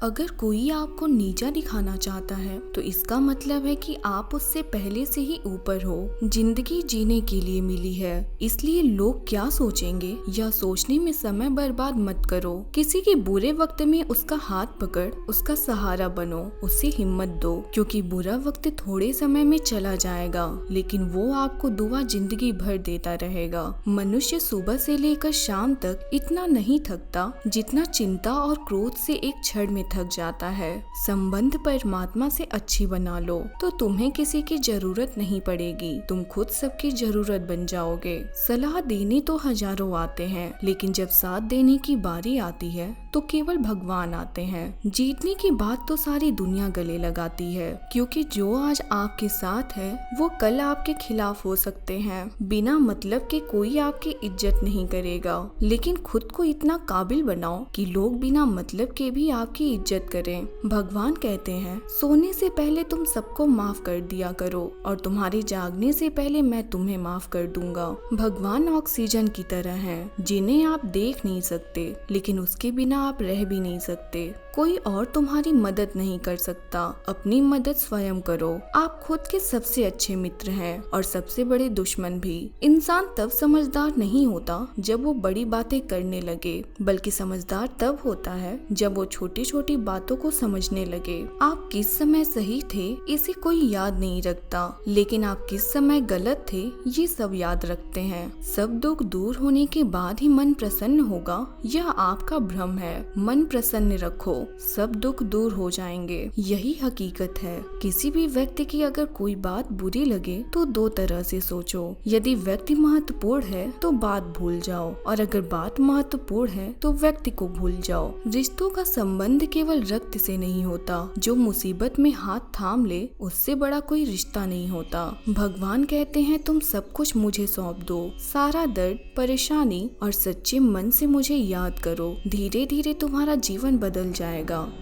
अगर कोई आपको नीचा दिखाना चाहता है तो इसका मतलब है कि आप उससे पहले से ही ऊपर हो। जिंदगी जीने के लिए मिली है, इसलिए लोग क्या सोचेंगे या सोचने में समय बर्बाद मत करो। किसी के बुरे वक्त में उसका हाथ पकड़ उसका सहारा बनो, उसे हिम्मत दो, क्योंकि बुरा वक्त थोड़े समय में चला जाएगा लेकिन वो आपको दुआ जिंदगी भर देता रहेगा। मनुष्य सुबह से लेकर शाम तक इतना नहीं थकता जितना चिंता और क्रोध से एक क्षण में थक जाता है। संबंध परमात्मा से अच्छी बना लो तो तुम्हें किसी की जरूरत नहीं पड़ेगी, तुम खुद सबकी जरूरत बन जाओगे। सलाह देने तो हजारों आते हैं लेकिन जब साथ देने की बारी आती है तो केवल भगवान आते हैं। जीतने की बात तो सारी दुनिया गले लगाती है, क्योंकि जो आज आपके साथ है वो कल आपके खिलाफ हो सकते हैं। बिना मतलब के कोई आपकी इज्जत नहीं करेगा, लेकिन खुद को इतना काबिल बनाओ कि लोग बिना मतलब के भी आपकी इज्जत करें। भगवान कहते हैं सोने से पहले तुम सबको माफ कर दिया करो और तुम्हारे जागने से पहले मैं तुम्हें माफ कर दूंगा। भगवान ऑक्सीजन की तरह हैं, जिन्हें आप देख नहीं सकते लेकिन उसके बिना आप रह भी नहीं सकते। कोई और तुम्हारी मदद नहीं कर सकता, अपनी मदद स्वयं करो। आप खुद के सबसे अच्छे मित्र हैं और सबसे बड़े दुश्मन भी। इंसान तब समझदार नहीं होता जब वो बड़ी बातें करने लगे, बल्कि समझदार तब होता है जब वो छोटी छोटी बातों को समझने लगे। आप किस समय सही थे इसे कोई याद नहीं रखता, लेकिन आप किस समय गलत थे ये सब याद रखते हैं। सब दुख दूर होने के बाद ही मन प्रसन्न होगा, यह आपका भ्रम है। मन प्रसन्न रखो, सब दुख दूर हो जाएंगे, यही हकीकत है। किसी भी व्यक्ति की अगर कोई बात बुरी लगे तो दो तरह से सोचो। यदि व्यक्ति महत्वपूर्ण है तो बात भूल जाओ, और अगर बात महत्वपूर्ण है तो व्यक्ति को भूल जाओ। रिश्तों का संबंध केवल रक्त से नहीं होता, जो मुसीबत में हाथ थाम ले उससे बड़ा कोई रिश्ता नहीं होता। भगवान कहते हैं तुम सब कुछ मुझे सौंप दो, सारा दर्द परेशानी और सच्चे मन से मुझे याद करो, धीरे धीरे तुम्हारा जीवन बदल जाएगा।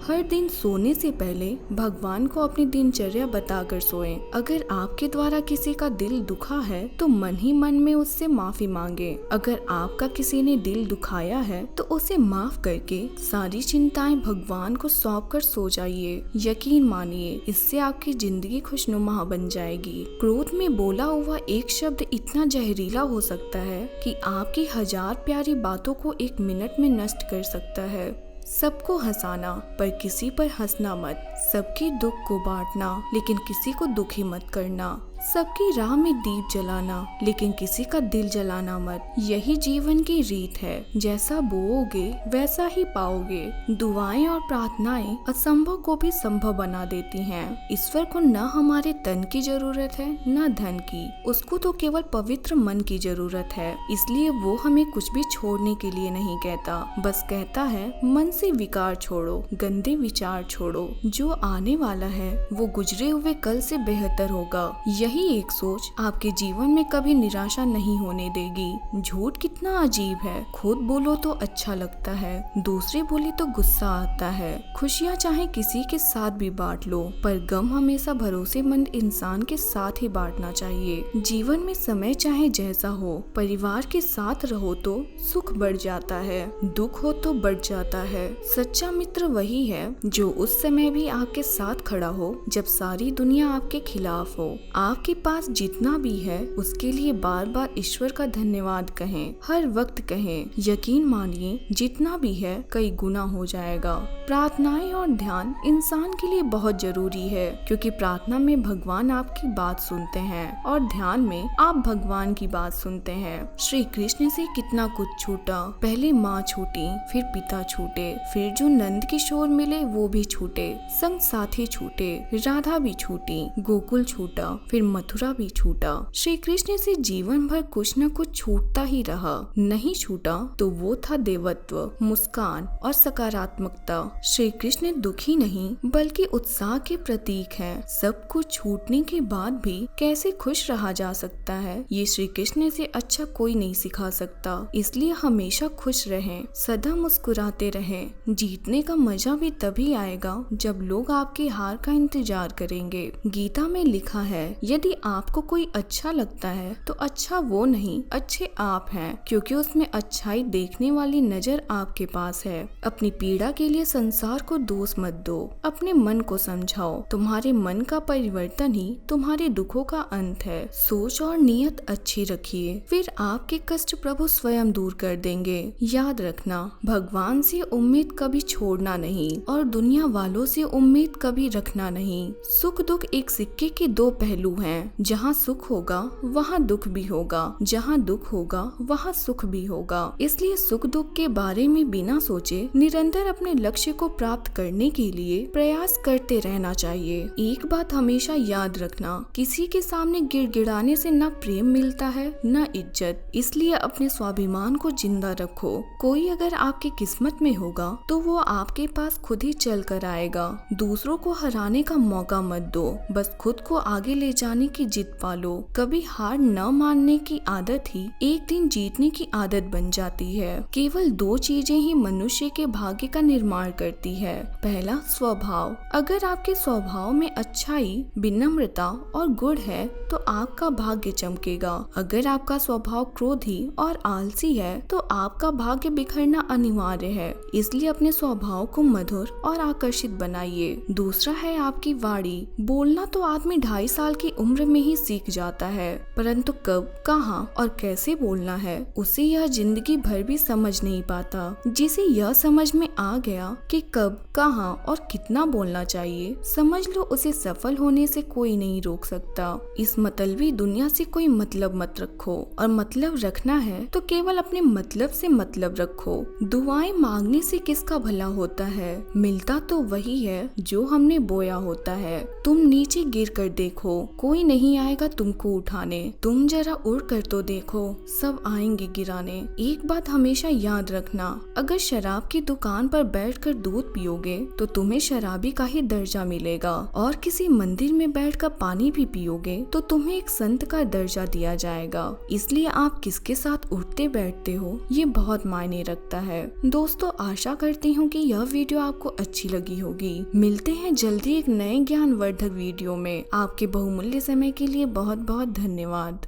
हर दिन सोने से पहले भगवान को अपनी दिनचर्या बताकर सोएं। अगर आपके द्वारा किसी का दिल दुखा है तो मन ही मन में उससे माफी मांगे। अगर आपका किसी ने दिल दुखाया है तो उसे माफ करके सारी चिंताएं भगवान को सौंप कर सो जाइए। यकीन मानिए इससे आपकी जिंदगी खुशनुमा बन जाएगी। क्रोध में बोला हुआ एक शब्द इतना जहरीला हो सकता है कि आपकी 1000 प्यारी बातों को 1 मिनट में नष्ट कर सकता है। सबको हंसाना पर किसी पर हंसना मत, सबके दुख को बांटना लेकिन किसी को दुखी मत करना, सबकी राह में दीप जलाना लेकिन किसी का दिल जलाना मत। यही जीवन की रीत है, जैसा बोओगे वैसा ही पाओगे। दुआएं और प्रार्थनाएं असंभव को भी संभव बना देती हैं। ईश्वर को न हमारे तन की जरूरत है न धन की, उसको तो केवल पवित्र मन की जरूरत है। इसलिए वो हमें कुछ भी छोड़ने के लिए नहीं कहता, बस कहता है मन से विकार छोड़ो, गंदे विचार छोड़ो। जो आने वाला है वो गुजरे हुए कल से बेहतर होगा। यही एक सोच आपके जीवन में कभी निराशा नहीं होने देगी। झूठ कितना अजीब है, खुद बोलो तो अच्छा लगता है, दूसरे बोले तो गुस्सा आता है। खुशियाँ चाहे किसी के साथ भी बांट लो, पर गम हमेशा भरोसेमंद इंसान के साथ ही बांटना चाहिए। जीवन में समय चाहे जैसा हो, परिवार के साथ रहो तो सुख बढ़ जाता है, दुख हो तो बढ़ जाता है। सच्चा मित्र वही है जो उस समय भी आपके साथ खड़ा हो जब सारी दुनिया आपके खिलाफ हो। आपके पास जितना भी है उसके लिए बार बार ईश्वर का धन्यवाद कहें, हर वक्त कहें। यकीन मानिए जितना भी है कई गुना हो जाएगा। प्रार्थनाएं और ध्यान इंसान के लिए बहुत जरूरी है, क्योंकि प्रार्थना में भगवान आपकी बात सुनते हैं और ध्यान में आप भगवान की बात सुनते हैं। श्री कृष्ण से कितना कुछ छूटा, पहले माँ छूटी, फिर पिता छूटे, फिर जो नंद किशोर मिले वो भी छूटे, संग साथी छूटे, राधा भी छूटी, गोकुल छूटा, फिर मथुरा भी छूटा। श्री कृष्ण से जीवन भर कुछ न कुछ छूटता ही रहा। नहीं छूटा तो वो था देवत्व, मुस्कान और सकारात्मकता। श्री कृष्ण दुखी नहीं बल्कि उत्साह के प्रतीक हैं। सब कुछ छूटने के बाद भी कैसे खुश रहा जा सकता है ये श्री कृष्ण से अच्छा कोई नहीं सिखा सकता। इसलिए हमेशा खुश रहें, सदा मुस्कुराते रहें। जीतने का मजा भी तभी आएगा जब लोग आपकी हार का इंतजार करेंगे। गीता में लिखा है यदि आपको कोई अच्छा लगता है तो अच्छा वो नहीं, अच्छे आप हैं, क्योंकि उसमें अच्छाई देखने वाली नजर आपके पास है। अपनी पीड़ा के लिए संसार को दोष मत दो, अपने मन को समझाओ। तुम्हारे मन का परिवर्तन ही तुम्हारे दुखों का अंत है। सोच और नियत अच्छी रखिए, फिर आपके कष्ट प्रभु स्वयं दूर कर देंगे। याद रखना, भगवान से उम्मीद कभी छोड़ना नहीं और दुनिया वालों से उम्मीद कभी रखना नहीं। सुख दुख एक सिक्के के दो पहलू हैं। जहाँ सुख होगा वहाँ दुख भी होगा, जहाँ दुख होगा वहाँ सुख भी होगा। इसलिए सुख दुख के बारे में बिना सोचे निरंतर अपने लक्ष्य को प्राप्त करने के लिए प्रयास करते रहना चाहिए। एक बात हमेशा याद रखना, किसी के सामने गिड़गिड़ाने से न प्रेम मिलता है न इज्जत। इसलिए अपने स्वाभिमान को जिंदा रखो। कोई अगर आपकी किस्मत में होगा तो वो आपके पास खुद ही चल कर आएगा। दूसरों को हराने का मौका मत दो, बस खुद को आगे ले जाने की जिद पालो। कभी हार न मानने की आदत ही एक दिन जीतने की आदत बन जाती है। केवल दो चीजें ही मनुष्य के भाग्य का निर्माण करती है। पहला, स्वभाव। अगर आपके स्वभाव में अच्छाई, विनम्रता और गुण है तो आपका भाग्य चमकेगा। अगर आपका स्वभाव क्रोधी और आलसी है तो आपका भाग्य बिखरना अनिवार्य है। इसलिए अपने स्वभाव को मधुर और आकर्षित बनाइए। दूसरा है आपकी वाणी। बोलना तो आदमी 2.5 साल की उम्र में ही सीख जाता है, परंतु कब, कहाँ और कैसे बोलना है उसे यह जिंदगी भर भी समझ नहीं पाता। जिसे यह समझ में आ गया कि कब, कहाँ और कितना बोलना चाहिए, समझ लो उसे सफल होने से कोई नहीं रोक सकता। इस मतलबी दुनिया से कोई मतलब मत रखो, और मतलब रखना है तो केवल अपने मतलब से मतलब रखो। दुआएं मांगने से किसका भला होता है, मिलता तो वही है जो हमने बोया होता है। तुम नीचे गिर कर देखो, कोई नहीं आएगा तुमको उठाने। तुम जरा उड़ कर तो देखो, सब आएंगे गिराने। एक बात हमेशा याद रखना, अगर शराब की दुकान पर बैठकर दूध पियोगे तो तुम्हें शराबी का ही दर्जा मिलेगा, और किसी मंदिर में बैठकर पानी भी पियोगे तो तुम्हें एक संत का दर्जा दिया जाएगा। इसलिए आप किसके साथ उठते बैठते हो ये बहुत मायने रखता है। दोस्तों, आशा करती हूँ कि यह वीडियो आपको अच्छी लगी होगी। मिलते हैं जल्दी एक नए ज्ञानवर्धक वीडियो में। आपके बहुमूल्य समय के लिए बहुत बहुत धन्यवाद।